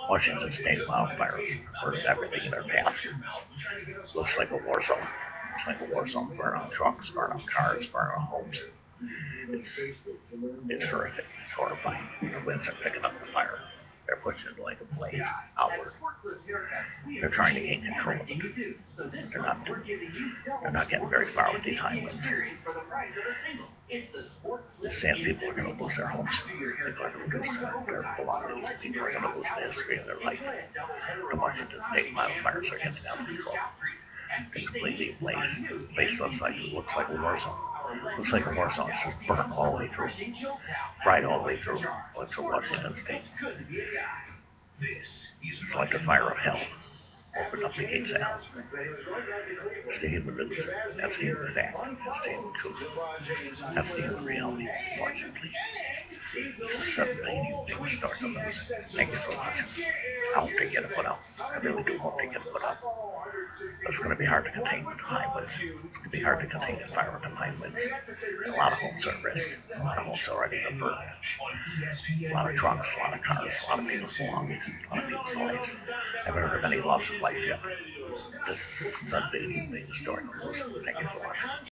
Washington State wildfires burned everything in their path. Looks like a war zone. Looks like a war zone. Burn on trucks, burn on cars, burn on homes. It's horrific. It's horrifying. The winds are picking up the fire. They're pushing it like a blaze outward. They're trying to gain control of it. They're not getting very far with these high winds. The sand people are going to lose their homes. People are going to lose their belongings. People are going to lose the history of their life. The Washington State wildfires are getting out of control. They're completely ablaze. The place looks like a war zone. Looks like a war zone. It's just burnt all the way through. Right all the way through to Washington State. It's like the fire of hell. Open up the gates of hell. It's the human news. That's the human fact. That's the human truth. That's the human reality, unfortunately. This is something you big start to lose. Thank you for watching. I hope they get it put out. I really do hope they get it put out. It's going to be hard to contain with the high winds. It's going to be hard to contain the fire with the high winds. A lot of homes are at risk. A lot of homes are already been burned. A lot of trucks, a lot of cars, a lot of people's belongings, a lot of people's lives. I haven't heard of any loss of life yet. This is a big story. Thank you for watching.